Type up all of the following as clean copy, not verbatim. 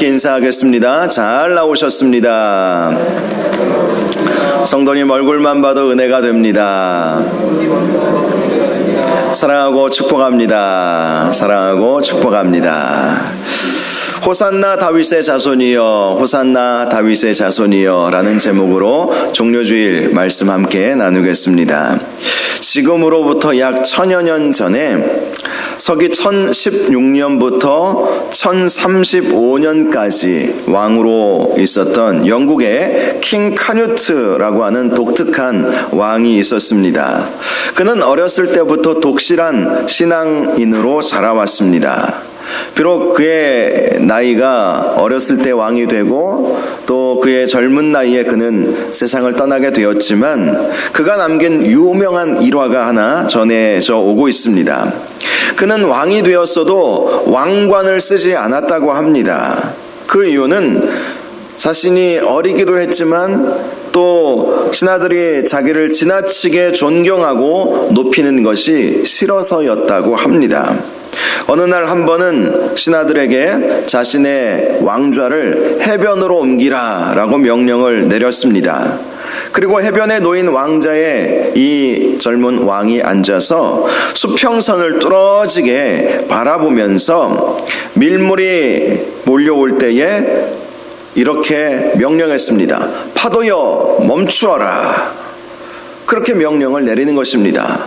함께 인사하겠습니다. 잘 나오셨습니다. 성도님 얼굴만 봐도 은혜가 됩니다. 사랑하고 축복합니다. 사랑하고 축복합니다. 호산나 다윗의 자손이여, 호산나 다윗의 자손이여 라는 제목으로 종료주일 말씀 함께 나누겠습니다. 지금으로부터 약 1000여 년 전에 서기 1016년부터 1035년까지 왕으로 있었던 영국의 킹 카뉴트라고 하는 독특한 왕이 있었습니다. 그는 어렸을 때부터 독실한 신앙인으로 자라왔습니다. 비록 그의 나이가 어렸을 때 왕이 되고 또 그의 젊은 나이에 그는 세상을 떠나게 되었지만 그가 남긴 유명한 일화가 하나 전해져 오고 있습니다. 그는 왕이 되었어도 왕관을 쓰지 않았다고 합니다. 그 이유는 자신이 어리기도 했지만 또 신하들이 자기를 지나치게 존경하고 높이는 것이 싫어서였다고 합니다. 어느 날 한 번은 신하들에게 자신의 왕좌를 해변으로 옮기라 라고 명령을 내렸습니다. 그리고 해변에 놓인 왕자에 이 젊은 왕이 앉아서 수평선을 뚫어지게 바라보면서 밀물이 몰려올 때에 이렇게 명령했습니다. 파도여 멈추어라. 그렇게 명령을 내리는 것입니다.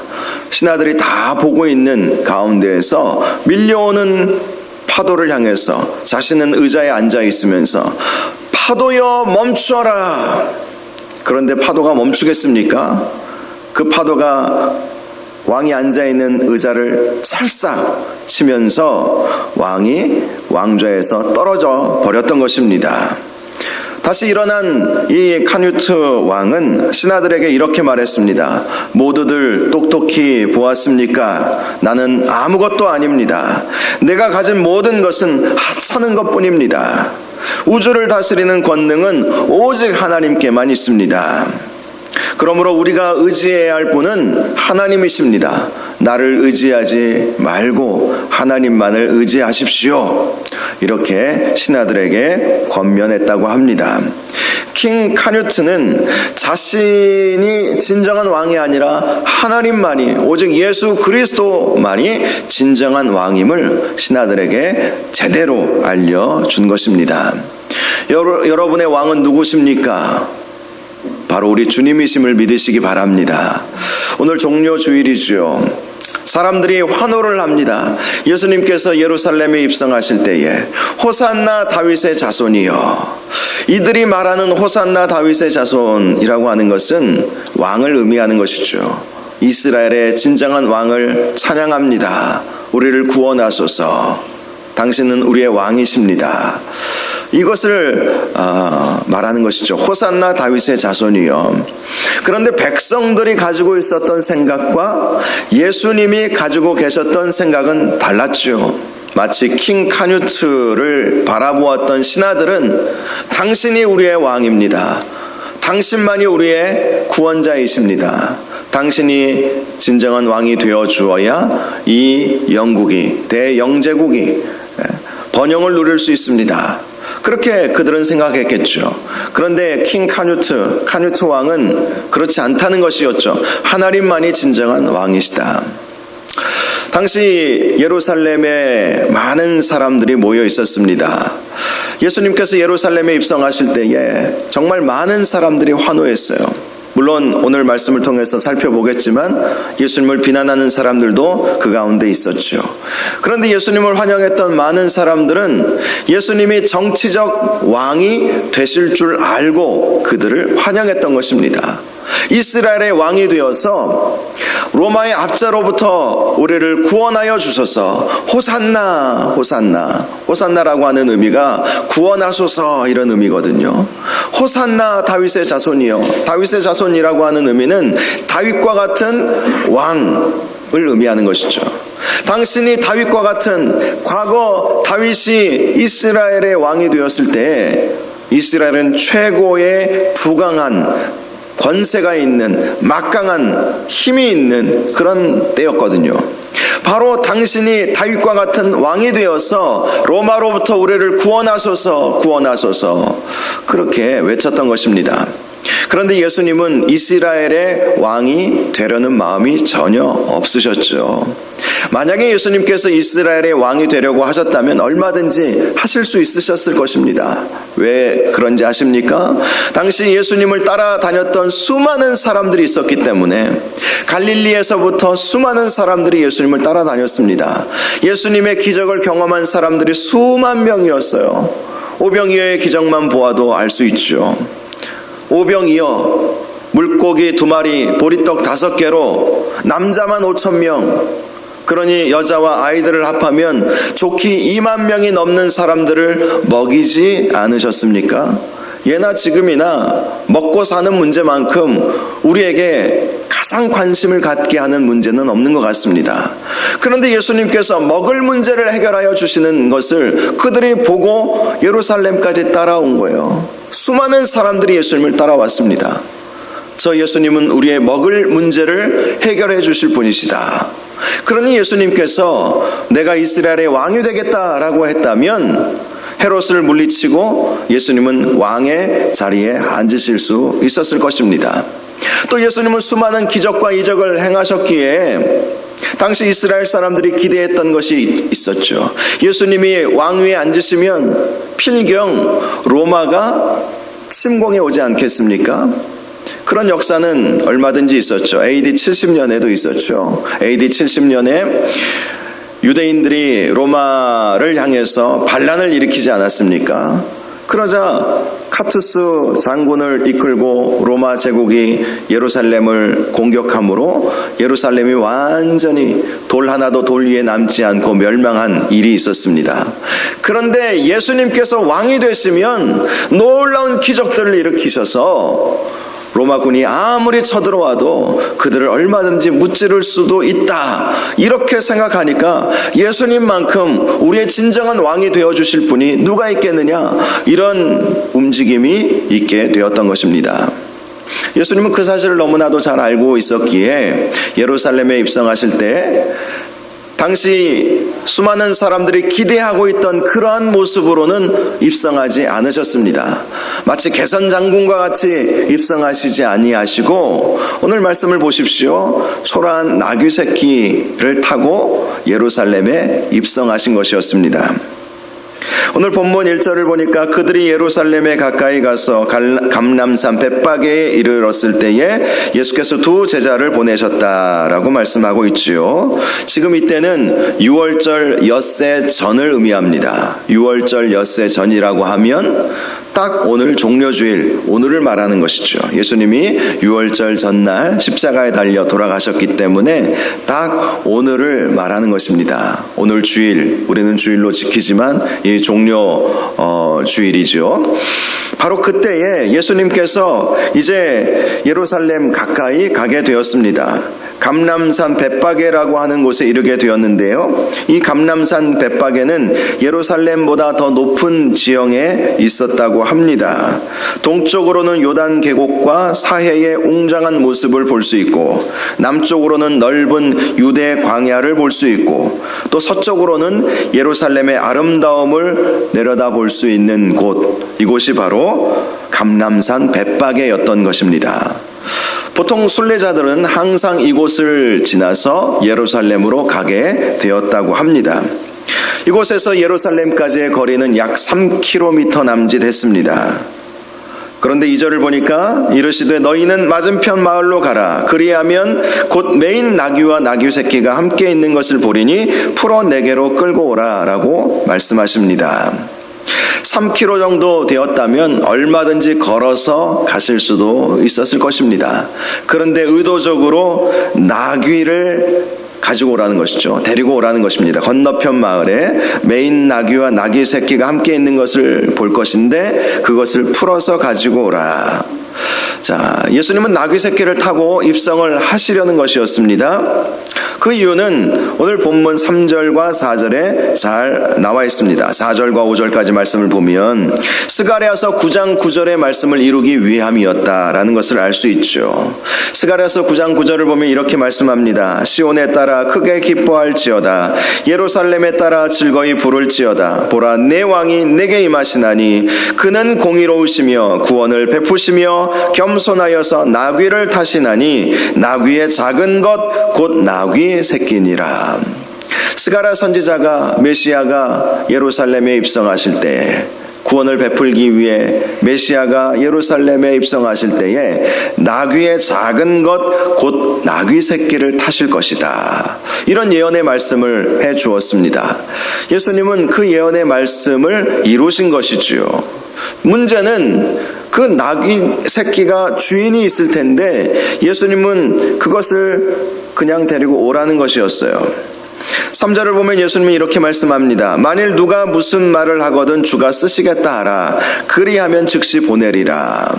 신하들이 다 보고 있는 가운데에서 밀려오는 파도를 향해서 자신은 의자에 앉아 있으면서 파도여 멈추어라. 그런데 파도가 멈추겠습니까? 그 파도가 왕이 앉아있는 의자를 찰싹 치면서 왕이 왕좌에서 떨어져 버렸던 것입니다. 다시 일어난 이 카뉴트 왕은 신하들에게 이렇게 말했습니다. 모두들 똑똑히 보았습니까? 나는 아무것도 아닙니다. 내가 가진 모든 것은 하찮은 것뿐입니다. 우주를 다스리는 권능은 오직 하나님께만 있습니다. 그러므로 우리가 의지해야 할 분은 하나님이십니다. 나를 의지하지 말고 하나님만을 의지하십시오. 이렇게 신하들에게 권면했다고 합니다. 킹 카뉴트는 자신이 진정한 왕이 아니라 하나님만이, 오직 예수 그리스도만이 진정한 왕임을 신하들에게 제대로 알려준 것입니다. 여러분의 왕은 누구십니까? 바로 우리 주님이심을 믿으시기 바랍니다. 오늘 종료주일이죠. 사람들이 환호를 합니다. 예수님께서 예루살렘에 입성하실 때에 호산나 다윗의 자손이여. 이들이 말하는 호산나 다윗의 자손이라고 하는 것은 왕을 의미하는 것이죠. 이스라엘의 진정한 왕을 찬양합니다. 우리를 구원하소서. 당신은 우리의 왕이십니다. 이것을 말하는 것이죠. 호산나 다윗의 자손이요. 그런데 백성들이 가지고 있었던 생각과 예수님이 가지고 계셨던 생각은 달랐죠. 마치 킹 카뉴트를 바라보았던 신하들은 당신이 우리의 왕입니다. 당신만이 우리의 구원자이십니다. 당신이 진정한 왕이 되어 주어야 이 영국이, 대영제국이 번영을 누릴 수 있습니다. 그렇게 그들은 생각했겠죠. 그런데 킹 카뉴트 왕은 그렇지 않다는 것이었죠. 하나님만이 진정한 왕이시다. 당시 예루살렘에 많은 사람들이 모여 있었습니다. 예수님께서 예루살렘에 입성하실 때에 정말 많은 사람들이 환호했어요. 물론 오늘 말씀을 통해서 살펴보겠지만 예수님을 비난하는 사람들도 그 가운데 있었죠. 그런데 예수님을 환영했던 많은 사람들은 예수님이 정치적 왕이 되실 줄 알고 그들을 환영했던 것입니다. 이스라엘의 왕이 되어서 로마의 압자로부터 우리를 구원하여 주소서. 호산나, 호산나. 호산나라고 하는 의미가 구원하소서 이런 의미거든요. 호산나 다윗의 자손이요. 다윗의 자손이라고 하는 의미는 다윗과 같은 왕을 의미하는 것이죠. 당신이 다윗과 같은, 과거 다윗이 이스라엘의 왕이 되었을 때 이스라엘은 최고의 부강한, 권세가 있는, 막강한 힘이 있는 그런 때였거든요. 바로 당신이 다윗과 같은 왕이 되어서 로마로부터 우리를 구원하소서 구원하소서 그렇게 외쳤던 것입니다. 그런데 예수님은 이스라엘의 왕이 되려는 마음이 전혀 없으셨죠. 만약에 예수님께서 이스라엘의 왕이 되려고 하셨다면 얼마든지 하실 수 있으셨을 것입니다. 왜 그런지 아십니까? 당시 예수님을 따라다녔던 수많은 사람들이 있었기 때문에 갈릴리에서부터 수많은 사람들이 예수님을 따라다녔습니다. 예수님의 기적을 경험한 사람들이 수만 명이었어요. 오병이어의 기적만 보아도 알 수 있죠. 오병이어 물고기 2마리 보리떡 5개로 남자만 5,000명, 그러니 여자와 아이들을 합하면 좋게 2만 명이 넘는 사람들을 먹이지 않으셨습니까? 예나 지금이나 먹고 사는 문제만큼 우리에게 가장 관심을 갖게 하는 문제는 없는 것 같습니다. 그런데 예수님께서 먹을 문제를 해결하여 주시는 것을 그들이 보고 예루살렘까지 따라온 거예요. 수많은 사람들이 예수님을 따라왔습니다. 저 예수님은 우리의 먹을 문제를 해결해 주실 분이시다. 그러니 예수님께서 내가 이스라엘의 왕이 되겠다라고 했다면 헤롯을 물리치고 예수님은 왕의 자리에 앉으실 수 있었을 것입니다. 또 예수님은 수많은 기적과 이적을 행하셨기에 당시 이스라엘 사람들이 기대했던 것이 있었죠. 예수님이 왕위에 앉으시면 필경 로마가 침공해 오지 않겠습니까? 그런 역사는 얼마든지 있었죠. AD 70년에도 있었죠. AD 70년에 유대인들이 로마를 향해서 반란을 일으키지 않았습니까? 그러자 카투스 장군을 이끌고 로마 제국이 예루살렘을 공격함으로 예루살렘이 완전히 돌 하나도 돌 위에 남지 않고 멸망한 일이 있었습니다. 그런데 예수님께서 왕이 되시면 놀라운 기적들을 일으키셔서 로마군이 아무리 쳐들어와도 그들을 얼마든지 무찌를 수도 있다. 이렇게 생각하니까 예수님만큼 우리의 진정한 왕이 되어주실 분이 누가 있겠느냐. 이런 움직임이 있게 되었던 것입니다. 예수님은 그 사실을 너무나도 잘 알고 있었기에 예루살렘에 입성하실 때 당시 수많은 사람들이 기대하고 있던 그러한 모습으로는 입성하지 않으셨습니다. 마치 개선 장군과 같이 입성하시지 아니하시고 오늘 말씀을 보십시오. 초라한 나귀 새끼를 타고 예루살렘에 입성하신 것이었습니다. 오늘 본문 1절을 보니까 그들이 예루살렘에 가까이 가서 감람산 벳바게에 이르렀을 때에 예수께서 2 제자를 보내셨다라고 말씀하고 있지요. 지금 이때는 6월절 엿새 전을 의미합니다. 6월절 엿새 전이라고 하면 딱 오늘 종려주일, 오늘을 말하는 것이죠. 예수님이 6월절 전날 십자가에 달려 돌아가셨기 때문에 딱 오늘을 말하는 것입니다. 오늘 주일, 우리는 주일로 지키지만 이 종려 주일이죠. 바로 그때에 예수님께서 이제 예루살렘 가까이 가게 되었습니다. 감람산 벳바게라고 하는 곳에 이르게 되었는데요. 이 감람산 벳바게는 예루살렘보다 더 높은 지형에 있었다고 합니다. 동쪽으로는 요단 계곡과 사해의 웅장한 모습을 볼 수 있고 남쪽으로는 넓은 유대 광야를 볼 수 있고 또 서쪽으로는 예루살렘의 아름다움을 내려다 볼 수 있는 곳, 이곳이 바로 감람산 벳바게였던 것입니다. 보통 순례자들은 항상 이곳을 지나서 예루살렘으로 가게 되었다고 합니다. 이곳에서 예루살렘까지의 거리는 약 3km 남짓했습니다. 그런데 2절을 보니까 이르시되 너희는 맞은편 마을로 가라. 그리하면 곧 메인 나귀와 나귀 새끼가 함께 있는 것을 보리니 풀어 내게로 끌고 오라 라고 말씀하십니다. 3km 정도 되었다면 얼마든지 걸어서 가실 수도 있었을 것입니다. 그런데 의도적으로 나귀를 가지고 오라는 것이죠. 데리고 오라는 것입니다. 건너편 마을에 메인 나귀와 나귀 새끼가 함께 있는 것을 볼 것인데 그것을 풀어서 가지고 오라. 자, 예수님은 나귀 새끼를 타고 입성을 하시려는 것이었습니다. 그 이유는 오늘 본문 3절과 4절에 잘 나와 있습니다. 4절과 5절까지 말씀을 보면 스가랴서 9장 9절의 말씀을 이루기 위함이었다라는 것을 알 수 있죠. 스가랴서 9장 9절을 보면 이렇게 말씀합니다. 시온에 따라 크게 기뻐할지어다. 예루살렘에 따라 즐거이 부를지어다. 보라, 내 왕이 내게 임하시나니 그는 공의로우시며 구원을 베푸시며 겸손하여서 나귀를 타시나니 나귀의 작은 것 곧 나귀 새끼니라. 스가랴 선지자가 메시아가 예루살렘에 입성하실 때, 구원을 베풀기 위해 메시아가 예루살렘에 입성하실 때에 나귀의 작은 것 곧 나귀 새끼를 타실 것이다, 이런 예언의 말씀을 해 주었습니다. 예수님은 그 예언의 말씀을 이루신 것이지요. 문제는 그 나귀 새끼가 주인이 있을 텐데 예수님은 그것을 그냥 데리고 오라는 것이었어요. 3절을 보면 예수님이 이렇게 말씀합니다. 만일 누가 무슨 말을 하거든 주가 쓰시겠다 하라. 그리하면 즉시 보내리라.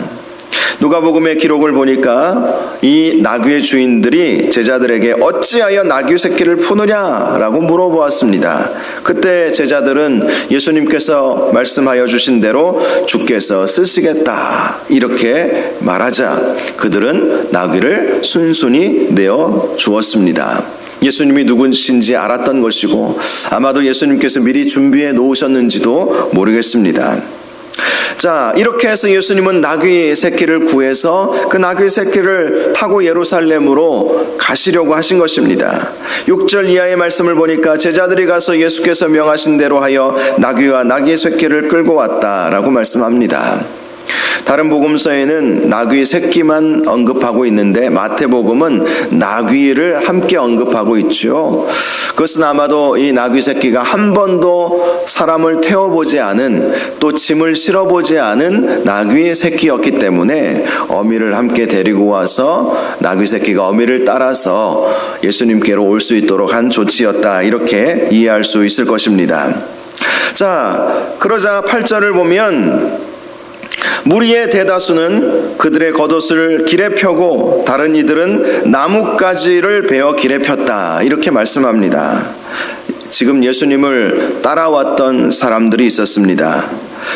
누가복음의 기록을 보니까 이 나귀의 주인들이 제자들에게 어찌하여 나귀 새끼를 푸느냐라고 물어보았습니다. 그때 제자들은 예수님께서 말씀하여 주신 대로 주께서 쓰시겠다 이렇게 말하자 그들은 나귀를 순순히 내어 주었습니다. 예수님이 누구신지 알았던 것이고 아마도 예수님께서 미리 준비해 놓으셨는지도 모르겠습니다. 자, 이렇게 해서 예수님은 나귀 새끼를 구해서 그 나귀 새끼를 타고 예루살렘으로 가시려고 하신 것입니다. 6절 이하의 말씀을 보니까 제자들이 가서 예수께서 명하신 대로 하여 나귀와 나귀 새끼를 끌고 왔다라고 말씀합니다. 다른 복음서에는 나귀 새끼만 언급하고 있는데 마태복음은 나귀를 함께 언급하고 있죠. 그것은 아마도 이 나귀 새끼가 한 번도 사람을 태워보지 않은, 또 짐을 실어보지 않은 나귀의 새끼였기 때문에 어미를 함께 데리고 와서 나귀 새끼가 어미를 따라서 예수님께로 올 수 있도록 한 조치였다, 이렇게 이해할 수 있을 것입니다. 자, 그러자 8절을 보면 무리의 대다수는 그들의 겉옷을 길에 펴고 다른 이들은 나뭇가지를 베어 길에 폈다, 이렇게 말씀합니다. 지금 예수님을 따라왔던 사람들이 있었습니다.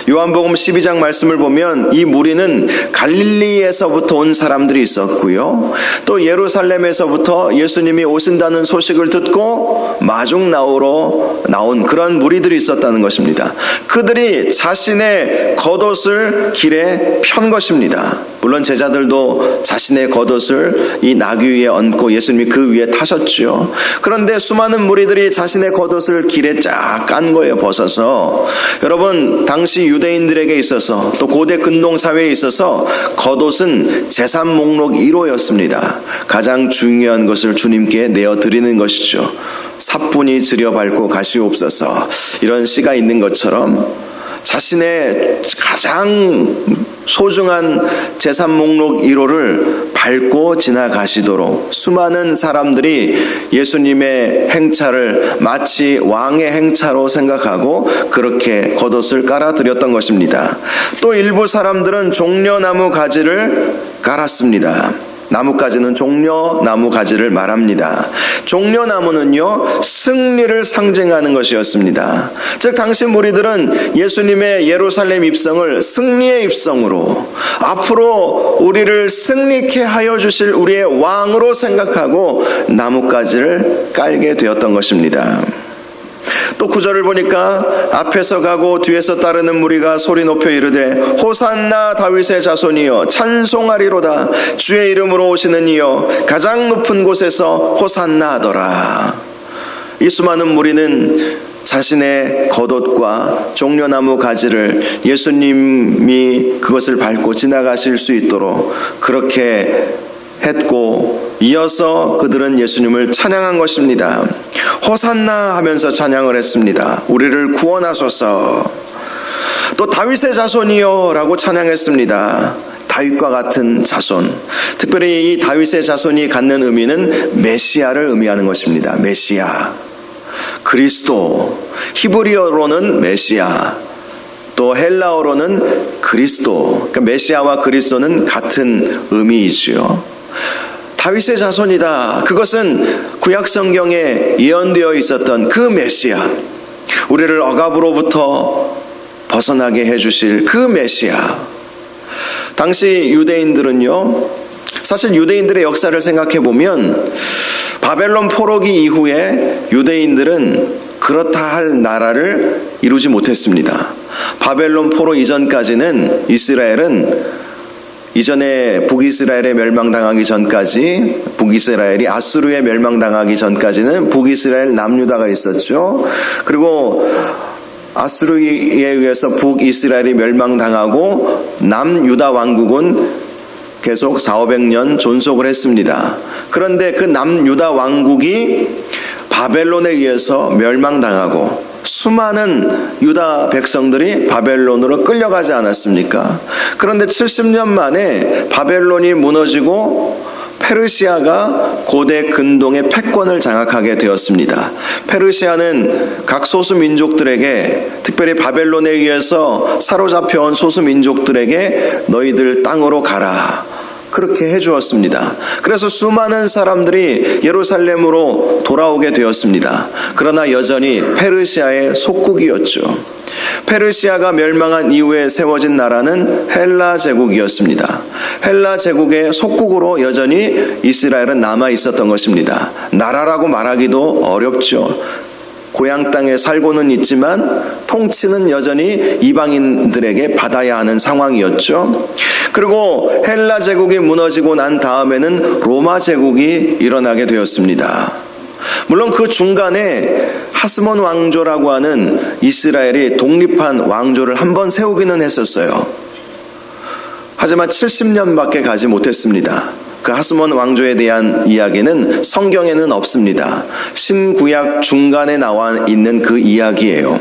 요한복음 12장 말씀을 보면 이 무리는 갈릴리에서부터 온 사람들이 있었고요, 또 예루살렘에서부터 예수님이 오신다는 소식을 듣고 마중나오러 나온 그런 무리들이 있었다는 것입니다. 그들이 자신의 겉옷을 길에 편 것입니다. 물론 제자들도 자신의 겉옷을 이 나귀 위에 얹고 예수님이 그 위에 타셨죠. 그런데 수많은 무리들이 자신의 겉옷을 길에 쫙 깐 거예요, 벗어서. 여러분, 당시 유대인들에게 있어서 또 고대 근동 사회에 있어서 겉옷은 재산 목록 1호였습니다. 가장 중요한 것을 주님께 내어드리는 것이죠. 사뿐히 들여밟고 가시옵소서, 이런 시가 있는 것처럼 자신의 가장 소중한 재산 목록 1호를 밟고 지나가시도록 수많은 사람들이 예수님의 행차를 마치 왕의 행차로 생각하고 그렇게 겉옷을 깔아드렸던 것입니다. 또 일부 사람들은 종려나무 가지를 깔았습니다. 나뭇가지는 종려나무 가지를 말합니다. 종려나무는요, 승리를 상징하는 것이었습니다. 즉 당시 무리들은 예수님의 예루살렘 입성을 승리의 입성으로, 앞으로 우리를 승리케 하여 주실 우리의 왕으로 생각하고 나뭇가지를 깔게 되었던 것입니다. 또 9절을 보니까 앞에서 가고 뒤에서 따르는 무리가 소리 높여 이르되 호산나 다윗의 자손이여 찬송하리로다. 주의 이름으로 오시는 이여 가장 높은 곳에서 호산나 하더라. 이 수많은 무리는 자신의 겉옷과 종려나무 가지를 예수님이 그것을 밟고 지나가실 수 있도록 그렇게 했고, 이어서 그들은 예수님을 찬양한 것입니다. 호산나 하면서 찬양을 했습니다. 우리를 구원하소서. 또 다윗의 자손이여 라고 찬양했습니다. 다윗과 같은 자손. 특별히 이 다윗의 자손이 갖는 의미는 메시아를 의미하는 것입니다. 메시아, 그리스도. 히브리어로는 메시아, 또 헬라어로는 그리스도. 그러니까 메시아와 그리스도는 같은 의미이지요. 다윗의 자손이다. 그것은 구약 성경에 예언되어 있었던 그 메시아, 우리를 억압으로부터 벗어나게 해주실 그 메시아. 당시 유대인들은요, 사실 유대인들의 역사를 생각해 보면 바벨론 포로기 이후에 유대인들은 그렇다 할 나라를 이루지 못했습니다. 바벨론 포로 이전까지는 이스라엘은 이전에 북이스라엘에 멸망당하기 전까지, 북이스라엘이 아수르에 멸망당하기 전까지는 북이스라엘 남유다가 있었죠. 그리고 아수르에 의해서 북이스라엘이 멸망당하고 남유다 왕국은 계속 400~500년 존속을 했습니다. 그런데 그 남유다 왕국이 바벨론에 의해서 멸망당하고 수많은 유다 백성들이 바벨론으로 끌려가지 않았습니까? 그런데 70년 만에 바벨론이 무너지고 페르시아가 고대 근동의 패권을 장악하게 되었습니다. 페르시아는 각 소수 민족들에게, 특별히 바벨론에 의해서 사로잡혀온 소수 민족들에게 너희들 땅으로 가라, 그렇게 해주었습니다. 그래서 수많은 사람들이 예루살렘으로 돌아오게 되었습니다. 그러나 여전히 페르시아의 속국이었죠. 페르시아가 멸망한 이후에 세워진 나라는 헬라 제국이었습니다. 헬라 제국의 속국으로 여전히 이스라엘은 남아 있었던 것입니다. 나라라고 말하기도 어렵죠. 고향 땅에 살고는 있지만 통치는 여전히 이방인들에게 받아야 하는 상황이었죠. 그리고 헬라 제국이 무너지고 난 다음에는 로마 제국이 일어나게 되었습니다. 물론 그 중간에 하스몬 왕조라고 하는 이스라엘이 독립한 왕조를 한번 세우기는 했었어요. 하지만 70년밖에 가지 못했습니다. 그 하스몬 왕조에 대한 이야기는 성경에는 없습니다. 신구약 중간에 나와 있는 그 이야기예요.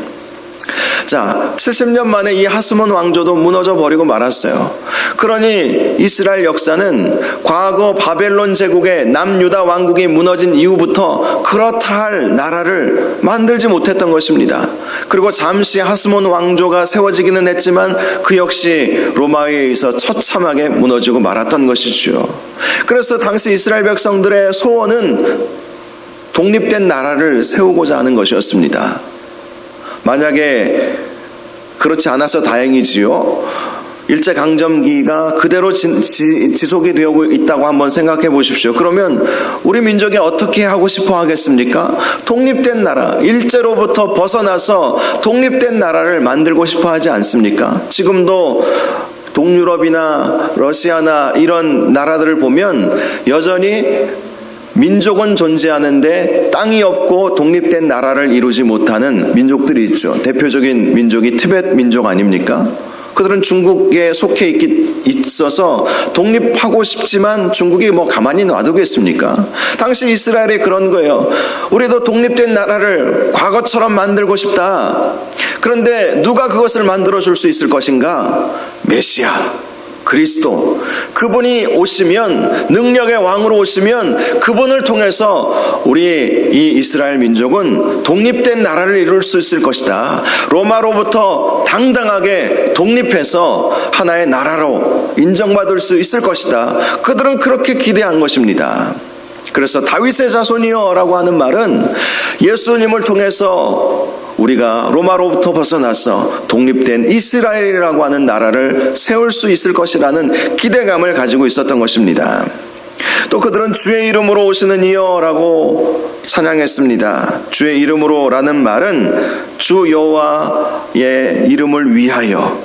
자, 70년 만에 이 하스몬 왕조도 무너져 버리고 말았어요. 그러니 이스라엘 역사는 과거 바벨론 제국의 남유다 왕국이 무너진 이후부터 그렇다 할 나라를 만들지 못했던 것입니다. 그리고 잠시 하스몬 왕조가 세워지기는 했지만 그 역시 로마에 의해서 처참하게 무너지고 말았던 것이죠. 그래서 당시 이스라엘 백성들의 소원은 독립된 나라를 세우고자 하는 것이었습니다. 만약에 그렇지 않아서 다행이지요. 일제강점기가 그대로 지속이 되고 있다고 한번 생각해 보십시오. 그러면 우리 민족이 어떻게 하고 싶어 하겠습니까? 독립된 나라, 일제로부터 벗어나서 독립된 나라를 만들고 싶어 하지 않습니까? 지금도 동유럽이나 러시아나 이런 나라들을 보면 여전히 민족은 존재하는데 땅이 없고 독립된 나라를 이루지 못하는 민족들이 있죠. 대표적인 민족이 티베트 민족 아닙니까? 그들은 중국에 속해 있어서 독립하고 싶지만 중국이 뭐 가만히 놔두겠습니까? 당시 이스라엘이 그런 거예요. 우리도 독립된 나라를 과거처럼 만들고 싶다. 그런데 누가 그것을 만들어줄 수 있을 것인가? 메시아, 그리스도, 그분이 오시면, 능력의 왕으로 오시면 그분을 통해서 우리 이 이스라엘 민족은 독립된 나라를 이룰 수 있을 것이다. 로마로부터 당당하게 독립해서 하나의 나라로 인정받을 수 있을 것이다. 그들은 그렇게 기대한 것입니다. 그래서 다윗의 자손이여 라고 하는 말은 예수님을 통해서 우리가 로마로부터 벗어나서 독립된 이스라엘이라고 하는 나라를 세울 수 있을 것이라는 기대감을 가지고 있었던 것입니다. 또 그들은 주의 이름으로 오시는 이여라고 찬양했습니다. 주의 이름으로라는 말은 주 여호와의 이름을 위하여,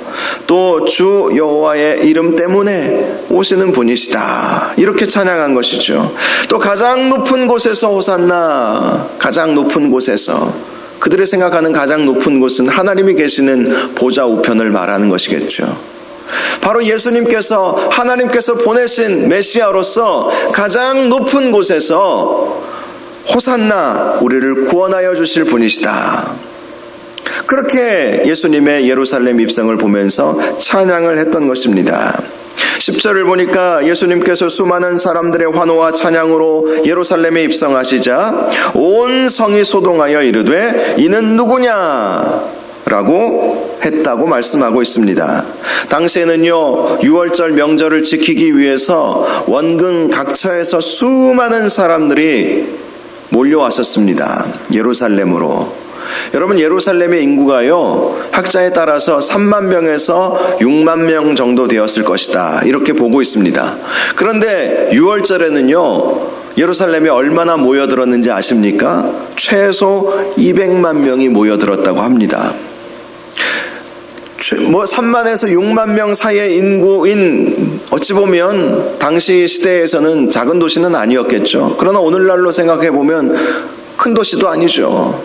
또 주 여호와의 이름 때문에 오시는 분이시다, 이렇게 찬양한 것이죠. 또 가장 높은 곳에서 호산나, 가장 높은 곳에서, 그들이 생각하는 가장 높은 곳은 하나님이 계시는 보좌 우편을 말하는 것이겠죠. 바로 예수님께서, 하나님께서 보내신 메시아로서 가장 높은 곳에서 호산나, 우리를 구원하여 주실 분이시다, 그렇게 예수님의 예루살렘 입성을 보면서 찬양을 했던 것입니다. 10절을 보니까 예수님께서 수많은 사람들의 환호와 찬양으로 예루살렘에 입성하시자 온 성이 소동하여 이르되 이는 누구냐? 라고 했다고 말씀하고 있습니다. 당시에는요, 6월절 명절을 지키기 위해서 원근 각처에서 수많은 사람들이 몰려왔었습니다. 예루살렘으로. 여러분, 예루살렘의 인구가요, 학자에 따라서 3만 명에서 6만 명 정도 되었을 것이다, 이렇게 보고 있습니다. 그런데 6월절에는요, 예루살렘에 얼마나 모여들었는지 아십니까? 최소 200만 명이 모여들었다고 합니다. 3만에서 6만 명 사이의 인구인, 어찌 보면 당시 시대에서는 작은 도시는 아니었겠죠. 그러나 오늘날로 생각해 보면 큰 도시도 아니죠.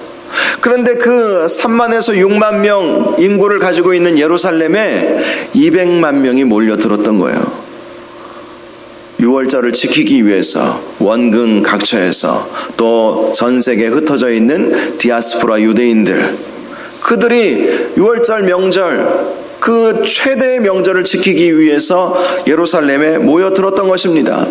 그런데 그 3만에서 6만 명 인구를 가지고 있는 예루살렘에 200만 명이 몰려들었던 거예요. 6월절을 지키기 위해서 원근 각처에서, 또 전 세계에 흩어져 있는 디아스포라 유대인들, 그들이 6월절 명절, 그 최대의 명절을 지키기 위해서 예루살렘에 모여들었던 것입니다.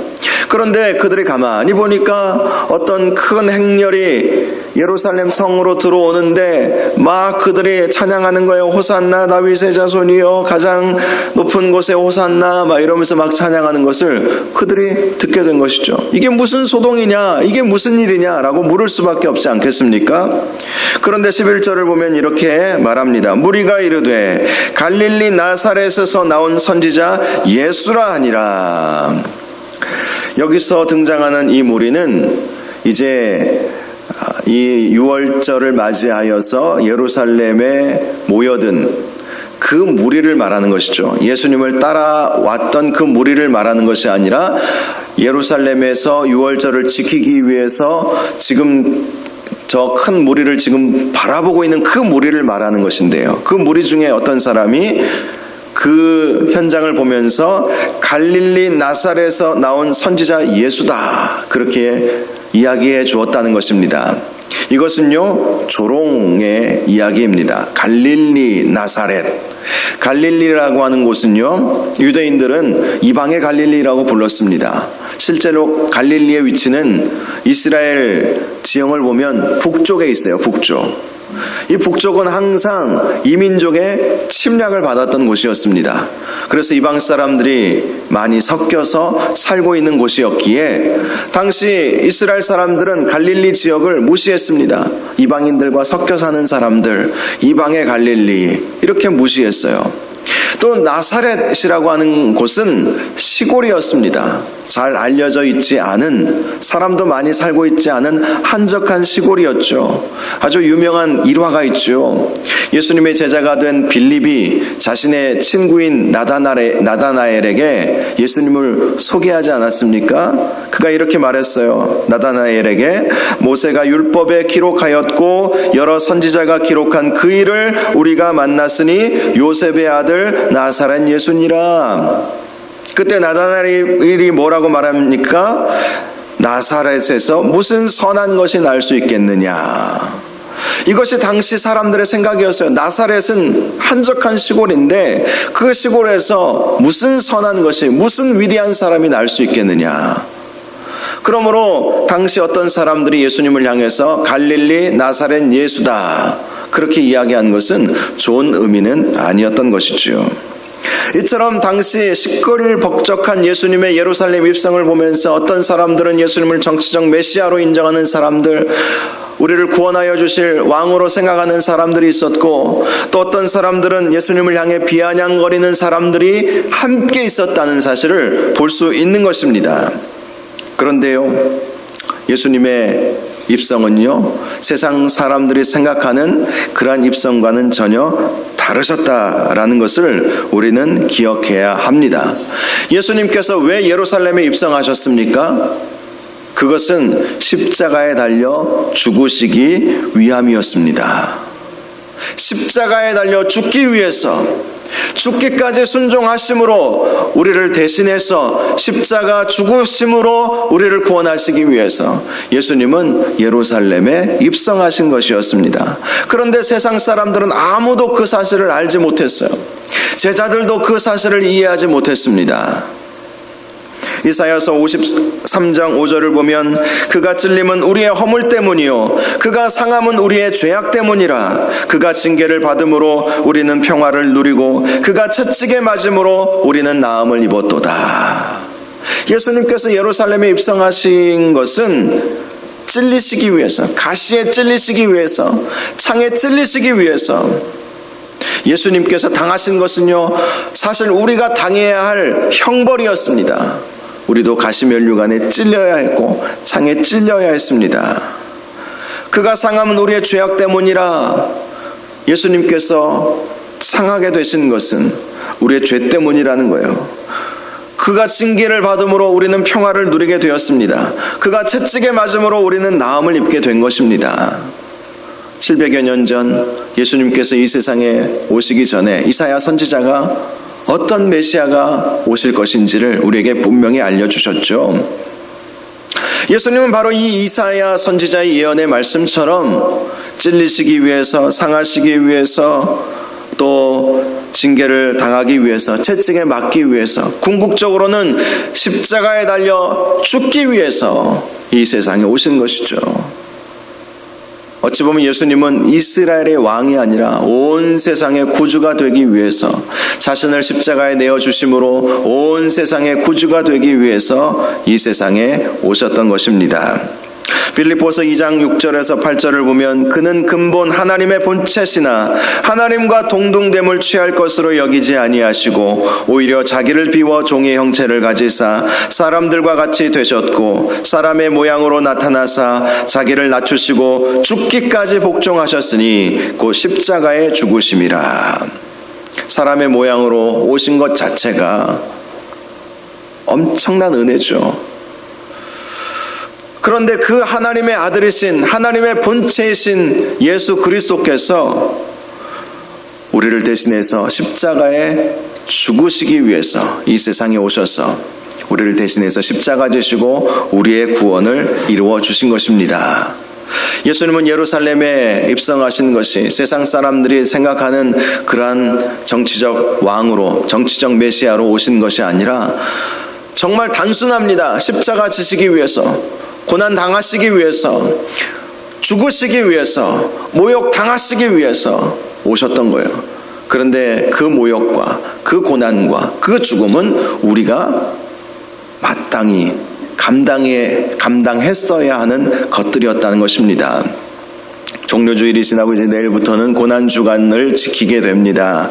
그런데 그들이 가만히 보니까 어떤 큰 행렬이 예루살렘 성으로 들어오는데 막 그들이 찬양하는 거예요. 호산나 다윗의 자손이여, 가장 높은 곳에 호산나, 막 이러면서 막 찬양하는 것을 그들이 듣게 된 것이죠. 이게 무슨 소동이냐, 이게 무슨 일이냐라고 물을 수밖에 없지 않겠습니까? 그런데 11절을 보면 이렇게 말합니다. 무리가 이르되 갈릴리 나사렛에서 나온 선지자 예수라 하니라. 여기서 등장하는 이 무리는 이제 이 6월절을 맞이하여서 예루살렘에 모여든 그 무리를 말하는 것이죠. 예수님을 따라왔던 그 무리를 말하는 것이 아니라 예루살렘에서 6월절을 지키기 위해서 지금 저 큰 무리를 지금 바라보고 있는 그 무리를 말하는 것인데요. 그 무리 중에 어떤 사람이 그 현장을 보면서 갈릴리 나사렛에서 나온 선지자 예수다, 그렇게 이야기해 주었다는 것입니다. 이것은요, 조롱의 이야기입니다. 갈릴리 나사렛. 갈릴리라고 하는 곳은요, 유대인들은 이방의 갈릴리라고 불렀습니다. 실제로 갈릴리의 위치는 이스라엘 지형을 보면 북쪽에 있어요. 북쪽. 이 북쪽은 항상 이민족의 침략을 받았던 곳이었습니다. 그래서 이방 사람들이 많이 섞여서 살고 있는 곳이었기에 당시 이스라엘 사람들은 갈릴리 지역을 무시했습니다. 이방인들과 섞여 사는 사람들, 이방의 갈릴리, 이렇게 무시했어요. 또 나사렛이라고 하는 곳은 시골이었습니다. 잘 알려져 있지 않은, 사람도 많이 살고 있지 않은 한적한 시골이었죠. 아주 유명한 일화가 있죠. 예수님의 제자가 된 빌립이 자신의 친구인 나다나엘에게 예수님을 소개하지 않았습니까? 그가 이렇게 말했어요. 나다나엘에게 모세가 율법에 기록하였고 여러 선지자가 기록한 그 일을 우리가 만났으니 요셉의 아들 나사렛 예수니라. 그때 나다나엘이 뭐라고 말합니까? 나사렛에서 무슨 선한 것이 날 수 있겠느냐. 이것이 당시 사람들의 생각이었어요. 나사렛은 한적한 시골인데 그 시골에서 무슨 선한 것이, 무슨 위대한 사람이 날 수 있겠느냐. 그러므로 당시 어떤 사람들이 예수님을 향해서 갈릴리 나사렛 예수다, 그렇게 이야기한 것은 좋은 의미는 아니었던 것이죠. 이처럼 당시 시끌 벅적한 예수님의 예루살렘 입성을 보면서 어떤 사람들은 예수님을 정치적 메시아로 인정하는 사람들, 우리를 구원하여 주실 왕으로 생각하는 사람들이 있었고, 또 어떤 사람들은 예수님을 향해 비아냥거리는 사람들이 함께 있었다는 사실을 볼 수 있는 것입니다. 그런데요, 예수님의 입성은요, 세상 사람들이 생각하는 그러한 입성과는 전혀 다르셨다라는 것을 우리는 기억해야 합니다. 예수님께서 왜 예루살렘에 입성하셨습니까? 그것은 십자가에 달려 죽으시기 위함이었습니다. 십자가에 달려 죽기 위해서, 죽기까지 순종하심으로 우리를 대신해서 십자가 죽으심으로 우리를 구원하시기 위해서 예수님은 예루살렘에 입성하신 것이었습니다. 그런데 세상 사람들은 아무도 그 사실을 알지 못했어요. 제자들도 그 사실을 이해하지 못했습니다. 이사야서 53장 5절을 보면 그가 찔림은 우리의 허물 때문이요 그가 상함은 우리의 죄악 때문이라. 그가 징계를 받음으로 우리는 평화를 누리고 그가 채찍에 맞음으로 우리는 나음을 입었도다. 예수님께서 예루살렘에 입성하신 것은 찔리시기 위해서, 가시에 찔리시기 위해서, 창에 찔리시기 위해서 예수님께서 당하신 것은요, 사실 우리가 당해야 할 형벌이었습니다. 우리도 가시면류관에 찔려야 했고 창에 찔려야 했습니다. 그가 상함은 우리의 죄악 때문이라. 예수님께서 상하게 되신 것은 우리의 죄 때문이라는 거예요. 그가 징계를 받음으로 우리는 평화를 누리게 되었습니다. 그가 채찍에 맞음으로 우리는 나음을 입게 된 것입니다. 700여 년 전 예수님께서 이 세상에 오시기 전에 이사야 선지자가 어떤 메시아가 오실 것인지를 우리에게 분명히 알려주셨죠. 예수님은 바로 이 이사야 선지자의 예언의 말씀처럼 찔리시기 위해서, 상하시기 위해서, 또 징계를 당하기 위해서, 채찍에 맞기 위해서, 궁극적으로는 십자가에 달려 죽기 위해서 이 세상에 오신 것이죠. 어찌 보면 예수님은 이스라엘의 왕이 아니라 온 세상의 구주가 되기 위해서, 자신을 십자가에 내어주심으로 온 세상의 구주가 되기 위해서 이 세상에 오셨던 것입니다. 빌립보서 2장 6절에서 8절을 보면 그는 근본 하나님의 본체시나 하나님과 동등됨을 취할 것으로 여기지 아니하시고 오히려 자기를 비워 종의 형체를 가지사 사람들과 같이 되셨고 사람의 모양으로 나타나사 자기를 낮추시고 죽기까지 복종하셨으니 곧 십자가에 죽으심이라. 사람의 모양으로 오신 것 자체가 엄청난 은혜죠. 그런데 그 하나님의 아들이신, 하나님의 본체이신 예수 그리스도께서 우리를 대신해서 십자가에 죽으시기 위해서 이 세상에 오셔서 우리를 대신해서 십자가 지시고 우리의 구원을 이루어 주신 것입니다. 예수님은 예루살렘에 입성하신 것이 세상 사람들이 생각하는 그러한 정치적 왕으로, 정치적 메시아로 오신 것이 아니라 정말 단순합니다. 십자가 지시기 위해서, 고난 당하시기 위해서, 죽으시기 위해서, 모욕 당하시기 위해서 오셨던 거예요. 그런데 그 모욕과 그 고난과 그 죽음은 우리가 마땅히 감당했어야 하는 것들이었다는 것입니다. 종료주일이 지나고 이제 내일부터는 고난주간을 지키게 됩니다.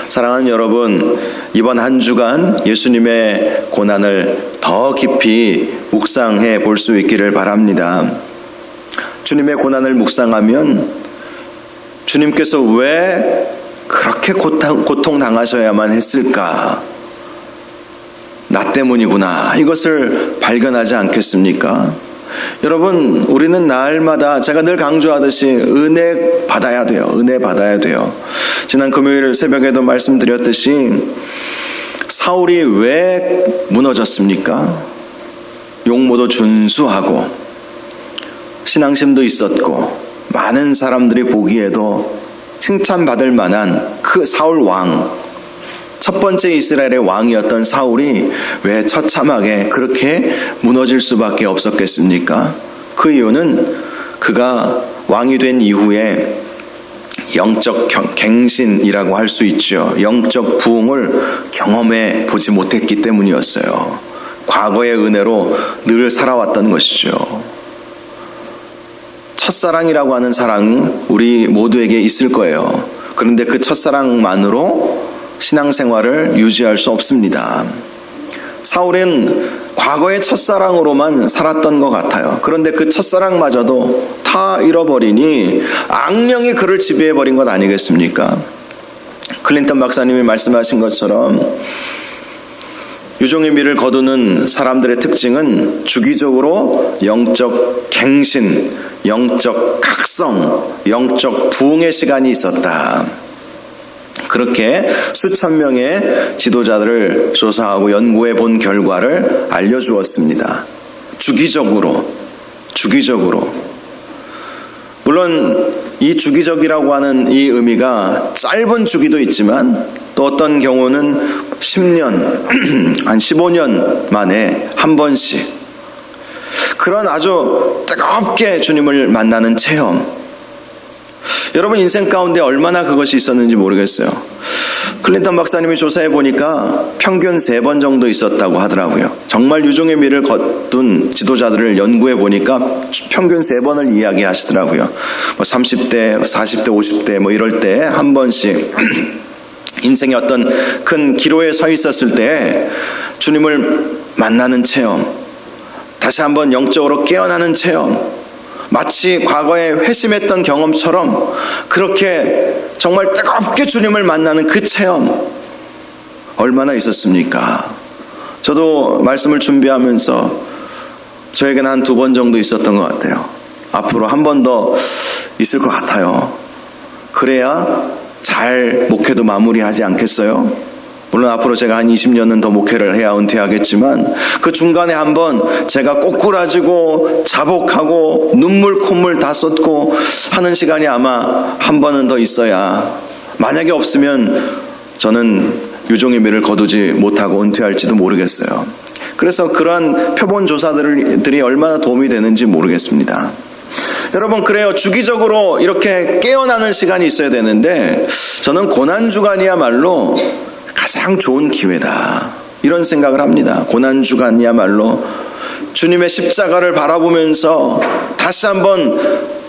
사랑하는 여러분, 이번 한 주간 예수님의 고난을 더 깊이 묵상해 볼 수 있기를 바랍니다. 주님의 고난을 묵상하면 주님께서 왜 그렇게 고통당하셔야만 했을까? 나 때문이구나. 이것을 발견하지 않겠습니까? 여러분, 우리는 날마다 제가 늘 강조하듯이 은혜 받아야 돼요. 은혜 받아야 돼요. 지난 금요일 새벽에도 말씀드렸듯이 사울이 왜 무너졌습니까? 용모도 준수하고 신앙심도 있었고 많은 사람들이 보기에도 칭찬받을 만한 그 사울 왕, 첫 번째 이스라엘의 왕이었던 사울이 왜 처참하게 그렇게 무너질 수밖에 없었겠습니까? 그 이유는 그가 왕이 된 이후에 영적 갱신이라고 할 수 있죠. 영적 부흥을 경험해 보지 못했기 때문이었어요. 과거의 은혜로 늘 살아왔던 것이죠. 첫사랑이라고 하는 사랑은 우리 모두에게 있을 거예요. 그런데 그 첫사랑만으로 신앙생활을 유지할 수 없습니다. 사울은 과거의 첫사랑으로만 살았던 것 같아요. 그런데 그 첫사랑마저도 다 잃어버리니 악령이 그를 지배해버린 것 아니겠습니까? 클린턴 박사님이 말씀하신 것처럼 유종의 미를 거두는 사람들의 특징은 주기적으로 영적 갱신, 영적 각성, 영적 부흥의 시간이 있었다. 그렇게 수천 명의 지도자들을 조사하고 연구해 본 결과를 알려주었습니다. 주기적으로. 물론 이 주기적이라고 하는 이 의미가 짧은 주기도 있지만 또 어떤 경우는 10년, 한 15년 만에 한 번씩 그런 아주 뜨겁게 주님을 만나는 체험. 여러분 인생 가운데 얼마나 그것이 있었는지 모르겠어요. 클린턴 박사님이 조사해 보니까 평균 3번 정도 있었다고 하더라고요. 정말 유종의 미를 거둔 지도자들을 연구해 보니까 평균 3번을 이야기하시더라고요. 30대, 40대, 50대 이럴 때 한 번씩 인생의 어떤 큰 기로에 서 있었을 때 주님을 만나는 체험, 다시 한번 영적으로 깨어나는 체험, 마치 과거에 회심했던 경험처럼 그렇게 정말 뜨겁게 주님을 만나는 그 체험 얼마나 있었습니까? 저도 말씀을 준비하면서 저에게는 한 2번 정도 있었던 것 같아요. 앞으로 한 번 더 있을 것 같아요. 그래야 잘 목회도 마무리하지 않겠어요? 물론 앞으로 제가 한 20년은 더 목회를 해야 은퇴하겠지만 그 중간에 한번 제가 꼬꾸라지고 자복하고 눈물 콧물 다 쏟고 하는 시간이 아마 한 번은 더 있어야, 만약에 없으면 저는 유종의 미를 거두지 못하고 은퇴할지도 모르겠어요. 그래서 그러한 표본 조사들이 얼마나 도움이 되는지 모르겠습니다. 여러분, 그래요. 주기적으로 이렇게 깨어나는 시간이 있어야 되는데 저는 고난주간이야말로 가장 좋은 기회다, 이런 생각을 합니다. 고난주간이야말로 주님의 십자가를 바라보면서 다시 한번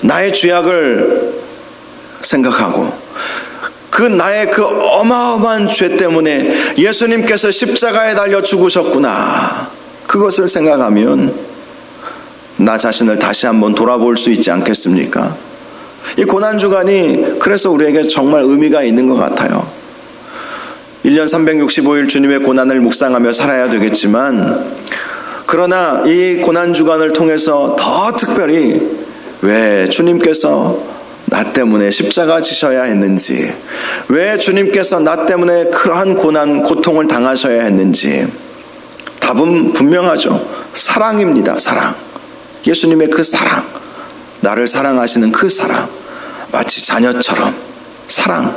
나의 죄악을 생각하고 나의 그 어마어마한 죄 때문에 예수님께서 십자가에 달려 죽으셨구나, 그것을 생각하면 나 자신을 다시 한번 돌아볼 수 있지 않겠습니까? 이 고난주간이 그래서 우리에게 정말 의미가 있는 것 같아요. 1년 365일 주님의 고난을 묵상하며 살아야 되겠지만, 그러나 이 고난주간을 통해서 더 특별히 왜 주님께서 나 때문에 십자가 지셔야 했는지, 왜 주님께서 나 때문에 그러한 고난, 고통을 당하셔야 했는지, 답은 분명하죠. 사랑입니다. 사랑. 예수님의 그 사랑, 나를 사랑하시는 그 사랑, 마치 자녀처럼 사랑.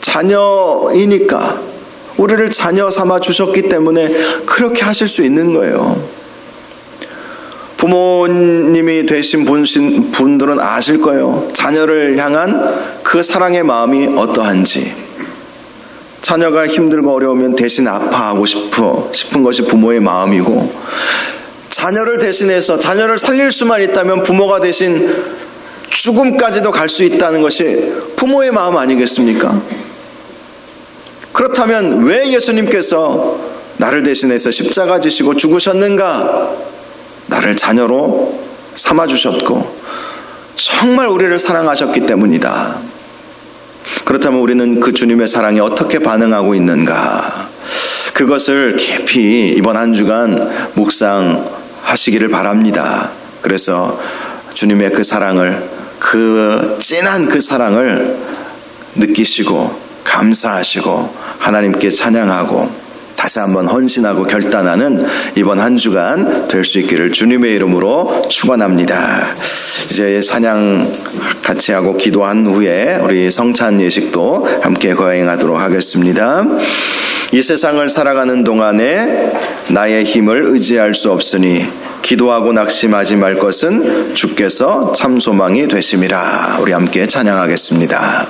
자녀이니까, 우리를 자녀 삼아 주셨기 때문에 그렇게 하실 수 있는 거예요. 부모님이 되신 분들은 아실 거예요. 자녀를 향한 그 사랑의 마음이 어떠한지. 자녀가 힘들고 어려우면 대신 아파하고 싶은 것이 부모의 마음이고, 자녀를 대신해서 자녀를 살릴 수만 있다면 부모가 대신 죽음까지도 갈 수 있다는 것이 부모의 마음 아니겠습니까? 그렇다면 왜 예수님께서 나를 대신해서 십자가 지시고 죽으셨는가? 나를 자녀로 삼아주셨고 정말 우리를 사랑하셨기 때문이다. 그렇다면 우리는 그 주님의 사랑에 어떻게 반응하고 있는가? 그것을 깊이 이번 한 주간 묵상하시기를 바랍니다. 그래서 주님의 그 사랑을, 그 진한 그 사랑을 느끼시고 감사하시고 하나님께 찬양하고 다시 한번 헌신하고 결단하는 이번 한 주간 될 수 있기를 주님의 이름으로 축원합니다. 이제 찬양 같이 하고 기도한 후에 우리 성찬 예식도 함께 거행하도록 하겠습니다. 이 세상을 살아가는 동안에 나의 힘을 의지할 수 없으니 기도하고 낙심하지 말 것은 주께서 참 소망이 되심이라. 우리 함께 찬양하겠습니다.